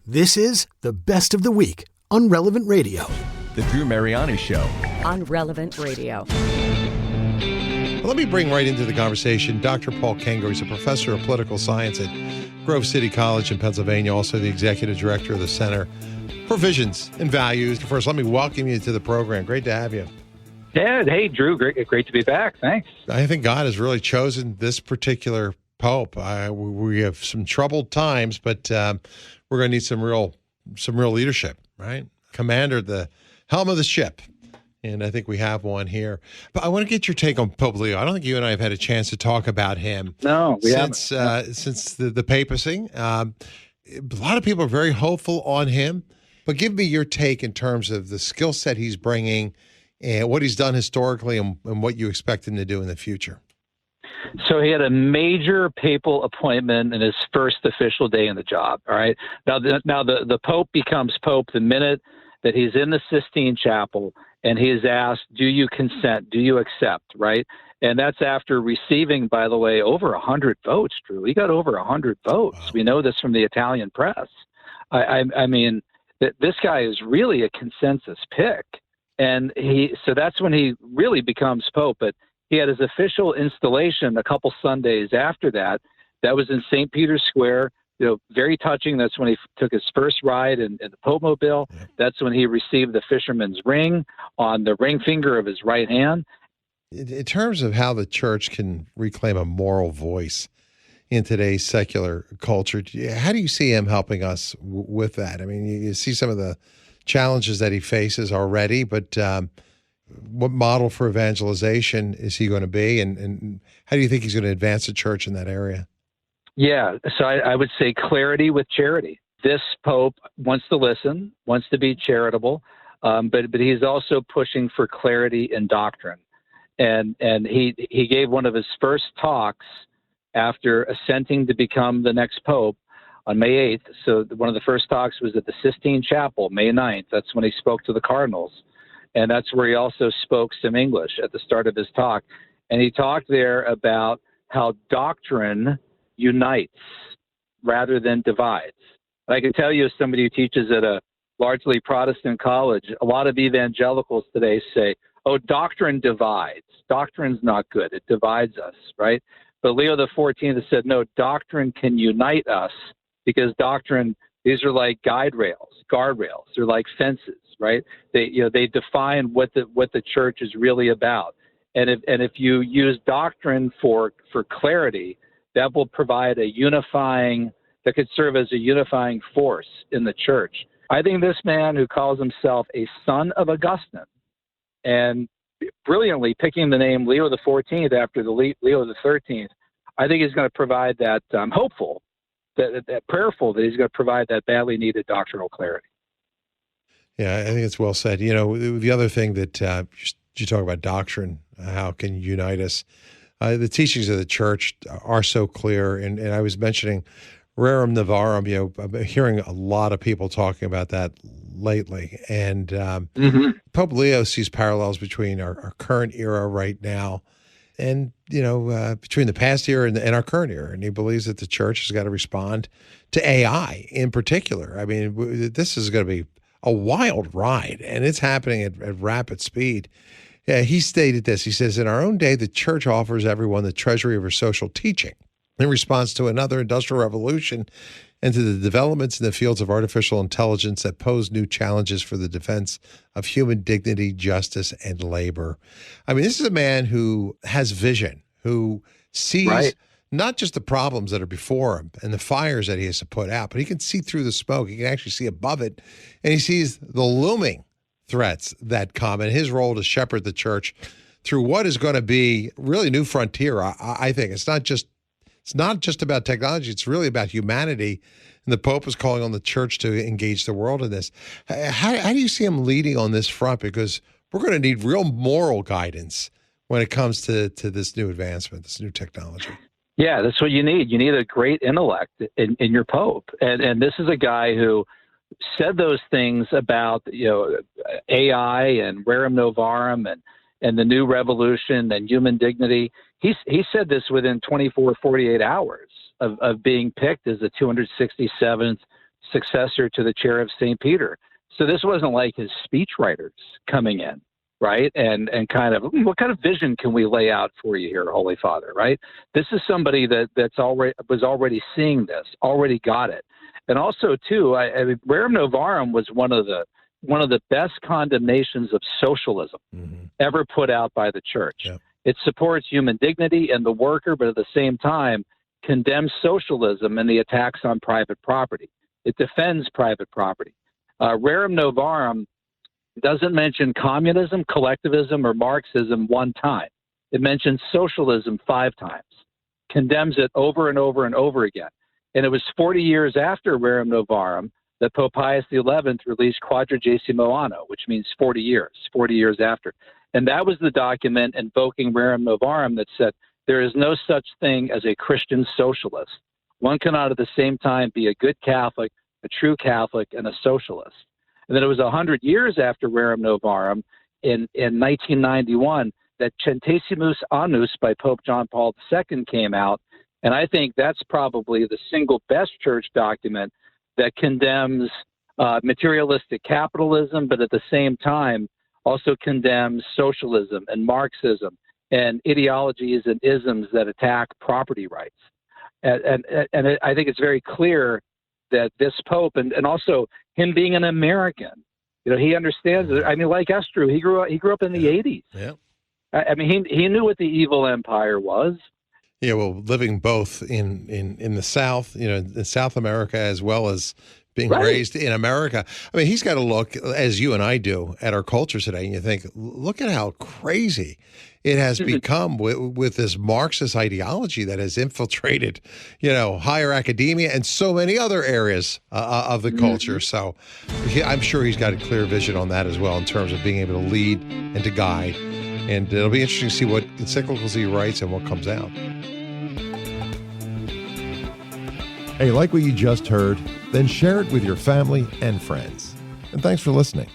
This is the best of the week on Relevant Radio. The Drew Mariani Show on Relevant Radio. Let me bring right into the conversation Dr. Paul Kengor. He's a professor of political science at Grove City College in Pennsylvania, also the executive director of the Center for Visions and Values. First, let me welcome you to the program. Great to have you. Yeah, hey, Drew, great to be back. Thanks. I think God has really chosen this particular pope. We have some troubled times, but we're going to need some real leadership, right? Commander, the helm of the ship. And I think we have one here. But I want to get your take on Pope Leo. I don't think you and I have had a chance to talk about him. No, we since the papacy. A lot of people are very hopeful on him. But give me your take in terms of the skill set he's bringing and what he's done historically and what you expect him to do in the future. So he had a major papal appointment in his first official day in the job. All right. Now the Pope becomes Pope the minute that he's in the Sistine Chapel and he is asked, do you consent? Do you accept? Right. And that's after receiving, by the way, over 100 votes, Drew. He got over 100 votes. Wow. We know this from the Italian press. I mean, this guy is really a consensus pick. And so that's when he really becomes Pope. But he had his official installation a couple Sundays after that. That was in St. Peter's Square. You know, very touching. That's when he took his first ride in the Popemobile. Yeah. That's when he received the fisherman's ring on the ring finger of his right hand. In terms of how the church can reclaim a moral voice in today's secular culture, how do you see him helping us with that? I mean, you see some of the challenges that he faces already, but what model for evangelization is he going to be, and how do you think he's going to advance the church in that area? Yeah, so I would say clarity with charity. This Pope wants to listen, wants to be charitable, but he's also pushing for clarity in doctrine. And he gave one of his first talks after assenting to become the next Pope on May 8th. So one of the first talks was at the Sistine Chapel, May 9th. That's when he spoke to the cardinals. And that's where he also spoke some English at the start of his talk. And he talked there about how doctrine unites rather than divides. And I can tell you, as somebody who teaches at a largely Protestant college, a lot of evangelicals today say, oh, doctrine divides. Doctrine's not good. It divides us, right? But Leo XIV has said, no, doctrine can unite us, because doctrine, these are like guardrails. They're like fences, right? They define what the church is really about. And if you use doctrine for clarity, that will provide that could serve as a unifying force in the church. I think this man, who calls himself a son of Augustine, and brilliantly picking the name Leo XIV after the Leo XIII, I think he's going to provide that. I'm hopeful, that prayerful, that he's going to provide that badly needed doctrinal clarity. Yeah, I think it's well said. You know, the other thing that you talk about doctrine, how it can unite us. The teachings of the church are so clear, and I was mentioning rerum novarum. You know, I'm hearing a lot of people talking about that lately, and Pope Leo sees parallels between our current era right now, and between the past era and our current era, and he believes that the church has got to respond to AI in particular. I mean, this is going to be a wild ride, and it's happening at rapid speed. Yeah, he stated this. He says, in our own day, the church offers everyone the treasury of her social teaching in response to another industrial revolution and to the developments in the fields of artificial intelligence that pose new challenges for the defense of human dignity, justice, and labor. I mean, this is a man who has vision, who sees not just the problems that are before him and the fires that he has to put out, but he can see through the smoke. He can actually see above it, and he sees the looming threats that come, and his role to shepherd the church through what is going to be really new frontier. I think it's not just about technology; it's really about humanity. And the Pope is calling on the church to engage the world in this. How do you see him leading on this front? Because we're going to need real moral guidance when it comes to this new advancement, this new technology. Yeah, that's what you need. You need a great intellect in your Pope, and this is a guy who said those things about AI and rerum novarum and the new revolution and human dignity. He said this within 48 hours of being picked as the 267th successor to the chair of St. Peter. So this wasn't like his speechwriters coming in, right? And kind of, what kind of vision can we lay out for you here, Holy Father, right? This is somebody was already seeing this, already got it. And also, too, I mean, Rerum Novarum was one of the best condemnations of socialism ever put out by the church. Yep. It supports human dignity and the worker, but at the same time condemns socialism and the attacks on private property. It defends private property. Rerum Novarum doesn't mention communism, collectivism, or Marxism one time. It mentions socialism 5 times, condemns it over and over and over again. And it was 40 years after Rerum Novarum that Pope Pius XI released Quadragesimo Anno, which means 40 years after. And that was the document invoking Rerum Novarum that said, there is no such thing as a Christian socialist. One cannot at the same time be a good Catholic, a true Catholic, and a socialist. And then it was 100 years after Rerum Novarum in 1991 that Centesimus Annus by Pope John Paul II came out. And I think that's probably the single best church document that condemns materialistic capitalism, but at the same time also condemns socialism and Marxism and ideologies and isms that attack property rights. And I think it's very clear that this Pope, and also him being an American, he understands it. I mean, like Estru, he grew up in the 80s. Yeah. I mean, he knew what the evil empire was. Yeah, well, living both in the South, in South America, as well as being raised in America. I mean, he's got to look, as you and I do, at our culture today, and you think, look at how crazy it has become with this Marxist ideology that has infiltrated, higher academia and so many other areas of the culture. So I'm sure he's got a clear vision on that as well in terms of being able to lead and to guide. And it'll be interesting to see what encyclicals he writes and what comes out. Hey, like what you just heard? Then share it with your family and friends. And thanks for listening.